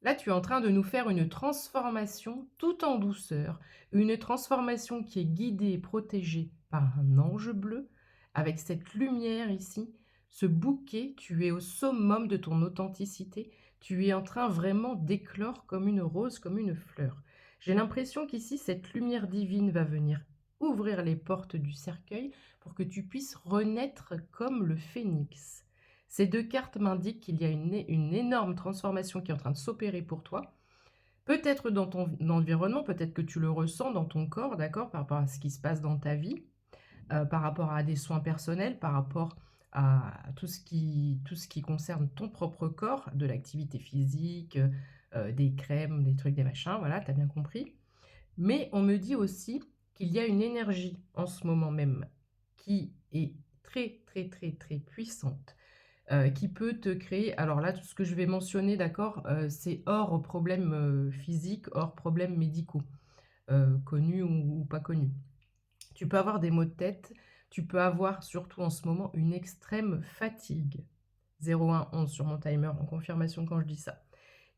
Là, tu es en train de nous faire une transformation tout en douceur, une transformation qui est guidée et protégée par un ange bleu, avec cette lumière ici, ce bouquet, tu es au summum de ton authenticité, tu es en train vraiment d'éclore comme une rose, comme une fleur. J'ai l'impression qu'ici, cette lumière divine va venir ouvrir les portes du cercueil pour que tu puisses renaître comme le phénix. Ces deux cartes m'indiquent qu'il y a une énorme transformation qui est en train de s'opérer pour toi. Peut-être dans ton environnement, peut-être que tu le ressens dans ton corps, d'accord, par rapport à ce qui se passe dans ta vie, par rapport à des soins personnels, par rapport à tout ce qui concerne ton propre corps, de l'activité physique, des crèmes, des trucs, des machins, voilà, tu as bien compris. Mais on me dit aussi qu'il y a une énergie en ce moment même qui est très, très, très, très puissante, qui peut te créer, alors là, tout ce que je vais mentionner, d'accord, c'est hors problèmes, physiques, hors problèmes médicaux, connus ou pas connus. Tu peux avoir des maux de tête, tu peux avoir surtout en ce moment une extrême fatigue. 0111 sur mon timer en confirmation quand je dis ça.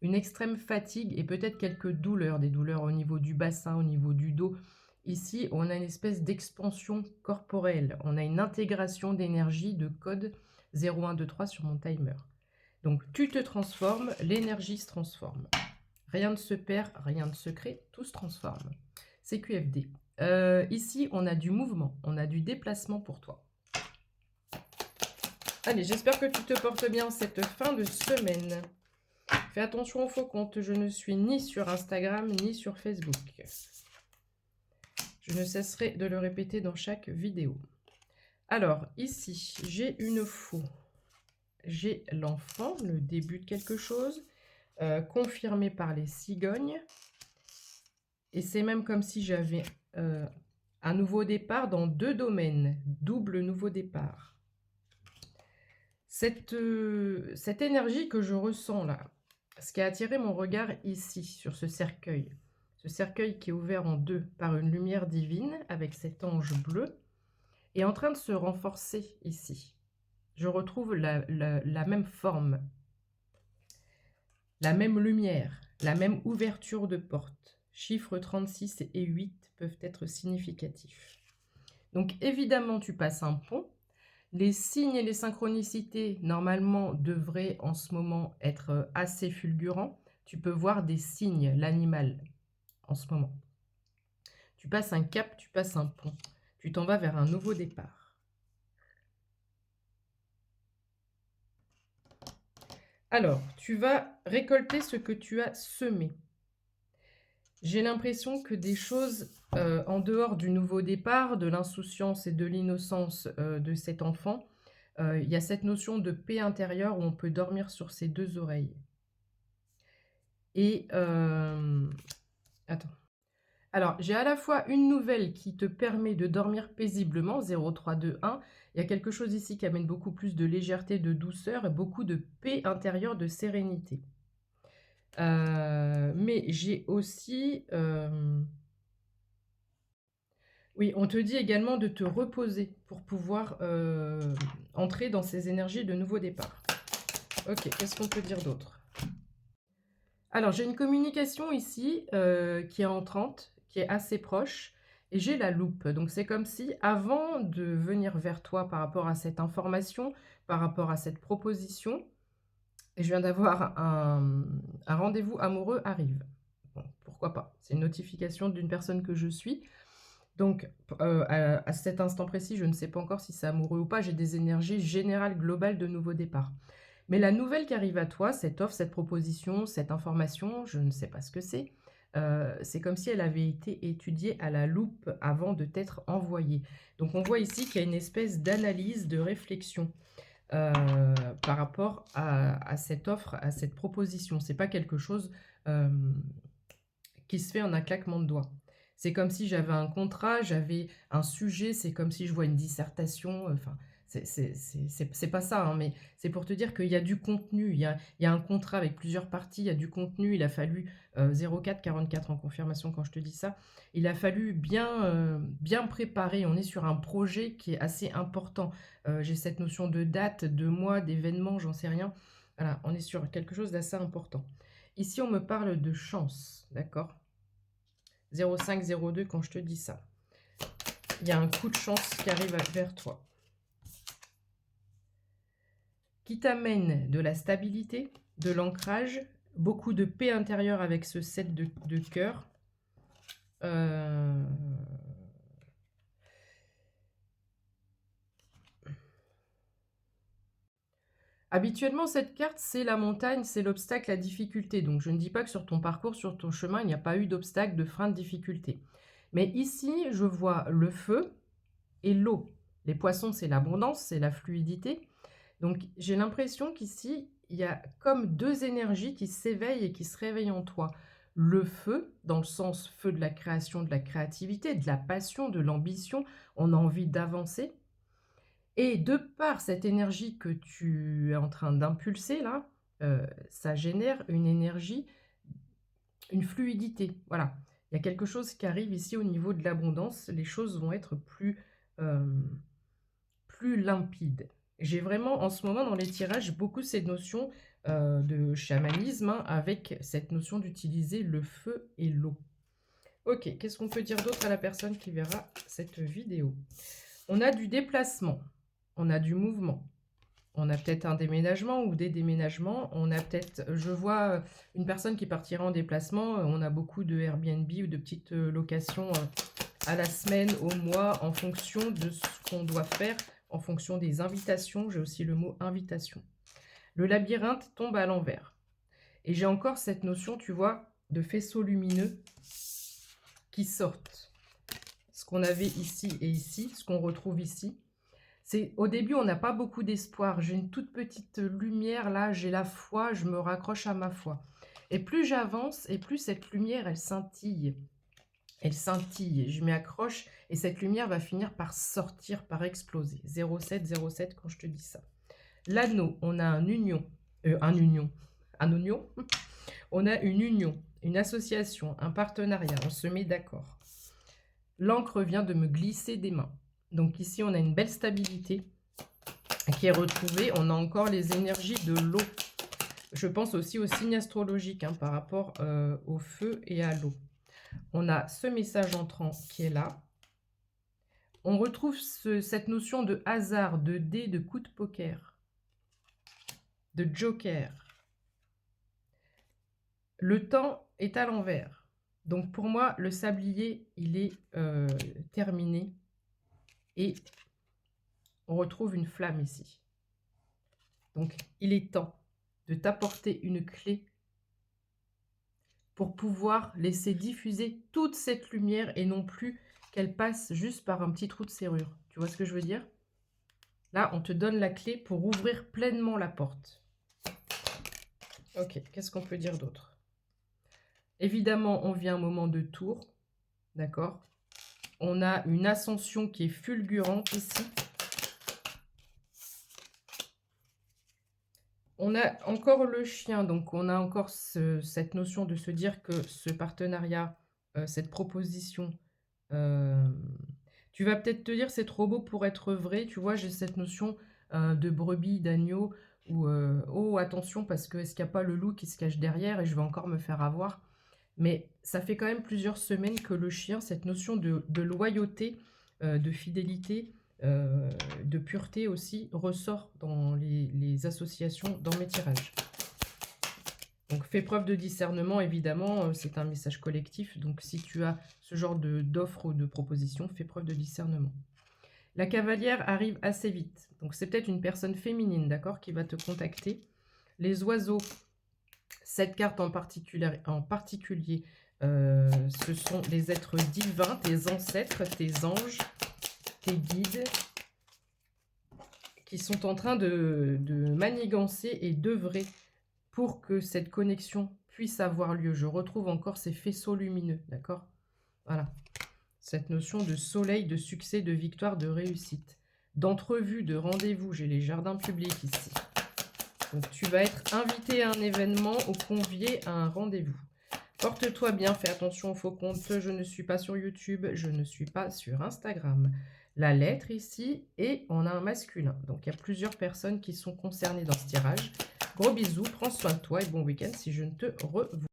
Une extrême fatigue et peut-être quelques douleurs, des douleurs au niveau du bassin, au niveau du dos. Ici, on a une espèce d'expansion corporelle. On a une intégration d'énergie de code 0123 sur mon timer. Donc, tu te transformes, l'énergie se transforme. Rien ne se perd, rien ne se crée, tout se transforme. C'est QFD. Ici, on a du mouvement, on a du déplacement pour toi. Allez, j'espère que tu te portes bien en cette fin de semaine. Fais attention aux faux comptes, je ne suis ni sur Instagram ni sur Facebook. Je ne cesserai de le répéter dans chaque vidéo. Alors, ici, j'ai une faux. J'ai l'enfant, le début de quelque chose, confirmé par les cigognes. Et c'est même comme si j'avais un nouveau départ dans deux domaines, double nouveau départ. Cette énergie que je ressens là, ce qui a attiré mon regard ici, sur ce cercueil qui est ouvert en deux par une lumière divine, avec cet ange bleu, est en train de se renforcer ici. Je retrouve la même forme, la même lumière, la même ouverture de porte. Chiffres 36 et 8 peuvent être significatifs. Donc évidemment, tu passes un pont. Les signes et les synchronicités, normalement, devraient en ce moment être assez fulgurants. Tu peux voir des signes, l'animal, en ce moment. Tu passes un cap, tu passes un pont. Tu t'en vas vers un nouveau départ. Alors, tu vas récolter ce que tu as semé. J'ai l'impression que des choses en dehors du nouveau départ, de l'insouciance et de l'innocence de cet enfant, il y a cette notion de paix intérieure où on peut dormir sur ses deux oreilles. Et attends. Alors, j'ai à la fois une nouvelle qui te permet de dormir paisiblement, 0321. Il y a quelque chose ici qui amène beaucoup plus de légèreté, de douceur et beaucoup de paix intérieure, de sérénité. Mais j'ai aussi... oui, on te dit également de te reposer pour pouvoir entrer dans ces énergies de nouveau départ. Ok, qu'est-ce qu'on peut dire d'autre? Alors, j'ai une communication ici qui est entrante, qui est assez proche, et j'ai la loupe. Donc, c'est comme si, avant de venir vers toi par rapport à cette information, par rapport à cette proposition, et je viens d'avoir un rendez-vous amoureux arrive. Bon, pourquoi pas? C'est une notification d'une personne que je suis. Donc, à cet instant précis, je ne sais pas encore si c'est amoureux ou pas. J'ai des énergies générales, globales de nouveau départ. Mais la nouvelle qui arrive à toi, cette offre, cette proposition, cette information, je ne sais pas ce que c'est comme si elle avait été étudiée à la loupe avant de t'être envoyée. Donc on voit ici qu'il y a une espèce d'analyse, de réflexion par rapport à cette offre, à cette proposition. C'est pas quelque chose qui se fait en un claquement de doigts. C'est comme si j'avais un contrat, j'avais un sujet, c'est comme si je vois une dissertation, enfin, c'est pas ça, hein, mais c'est pour te dire qu'il y a du contenu, il y a un contrat avec plusieurs parties, il y a du contenu, il a fallu 0444 en confirmation quand je te dis ça, il a fallu bien préparer, on est sur un projet qui est assez important. J'ai cette notion de date, de mois, d'événement, j'en sais rien. Voilà, on est sur quelque chose d'assez important. Ici, on me parle de chance, d'accord? 0502 quand je te dis ça. Il y a un coup de chance qui arrive vers toi, qui t'amène de la stabilité, de l'ancrage, beaucoup de paix intérieure avec ce 7 de cœur. Habituellement, cette carte, c'est la montagne, c'est l'obstacle, la difficulté. Donc, je ne dis pas que sur ton parcours, sur ton chemin, il n'y a pas eu d'obstacle, de frein, de difficulté. Mais ici, je vois le feu et l'eau. Les poissons, c'est l'abondance, c'est la fluidité. Donc, j'ai l'impression qu'ici, il y a comme deux énergies qui s'éveillent et qui se réveillent en toi. Le feu, dans le sens feu de la création, de la créativité, de la passion, de l'ambition. On a envie d'avancer. Et de par cette énergie que tu es en train d'impulser là, ça génère une énergie, une fluidité. Voilà. Il y a quelque chose qui arrive ici au niveau de l'abondance. Les choses vont être plus limpides. J'ai vraiment en ce moment dans les tirages beaucoup cette notion de chamanisme, hein, avec cette notion d'utiliser le feu et l'eau. Ok, qu'est-ce qu'on peut dire d'autre à la personne qui verra cette vidéo? On a du déplacement. On a du mouvement. On a peut-être un déménagement ou des déménagements. On a peut-être, je vois une personne qui partira en déplacement. On a beaucoup de Airbnb ou de petites locations à la semaine, au mois, en fonction de ce qu'on doit faire, en fonction des invitations. J'ai aussi le mot invitation. Le labyrinthe tombe à l'envers. Et j'ai encore cette notion, tu vois, de faisceaux lumineux qui sortent. Ce qu'on avait ici et ici, ce qu'on retrouve ici. Au début, on n'a pas beaucoup d'espoir. J'ai une toute petite lumière, là, j'ai la foi, je me raccroche à ma foi. Et plus j'avance, et plus cette lumière, elle scintille. Elle scintille, je m'y accroche, et cette lumière va finir par sortir, par exploser. 0707 quand je te dis ça. L'anneau, on a un oignon. On a une union, une association, un partenariat, on se met d'accord. L'encre vient de me glisser des mains. Donc ici, on a une belle stabilité qui est retrouvée. On a encore les énergies de l'eau. Je pense aussi au signe astrologique hein, par rapport au feu et à l'eau. On a ce message entrant qui est là. On retrouve cette notion de hasard, de dés, de coup de poker, de joker. Le temps est à l'envers. Donc pour moi, le sablier, il est terminé. Et on retrouve une flamme ici. Donc, il est temps de t'apporter une clé pour pouvoir laisser diffuser toute cette lumière et non plus qu'elle passe juste par un petit trou de serrure. Tu vois ce que je veux dire? Là, on te donne la clé pour ouvrir pleinement la porte. Ok, qu'est-ce qu'on peut dire d'autre? Évidemment, on vit un moment de tour, d'accord? On a une ascension qui est fulgurante ici. On a encore le chien, donc on a encore cette notion de se dire que ce partenariat, cette proposition, tu vas peut-être te dire c'est trop beau pour être vrai, tu vois, j'ai cette notion de brebis, d'agneau, ou oh attention parce que est-ce qu'il n'y a pas le loup qui se cache derrière et je vais encore me faire avoir. Mais ça fait quand même plusieurs semaines que le chien, cette notion de loyauté, de fidélité, de pureté aussi, ressort dans les associations, dans mes tirages. Donc fais preuve de discernement, évidemment, c'est un message collectif. Donc si tu as ce genre d'offre ou de proposition, fais preuve de discernement. La cavalière arrive assez vite. Donc c'est peut-être une personne féminine, d'accord, qui va te contacter. Les oiseaux, cette carte en particulier, ce sont les êtres divins, tes ancêtres, tes anges, tes guides, qui sont en train de manigancer et d'œuvrer pour que cette connexion puisse avoir lieu. Je retrouve encore ces faisceaux lumineux, d'accord? Voilà. Cette notion de soleil, de succès, de victoire, de réussite. D'entrevue, de rendez-vous. J'ai les jardins publics ici. Donc tu vas être invité à un événement ou convié à un rendez-vous. Porte-toi bien, fais attention au faux compte. Je ne suis pas sur YouTube, je ne suis pas sur Instagram. La lettre ici, et on a un masculin. Donc il y a plusieurs personnes qui sont concernées dans ce tirage. Gros bisous, prends soin de toi et bon week-end si je ne te revois.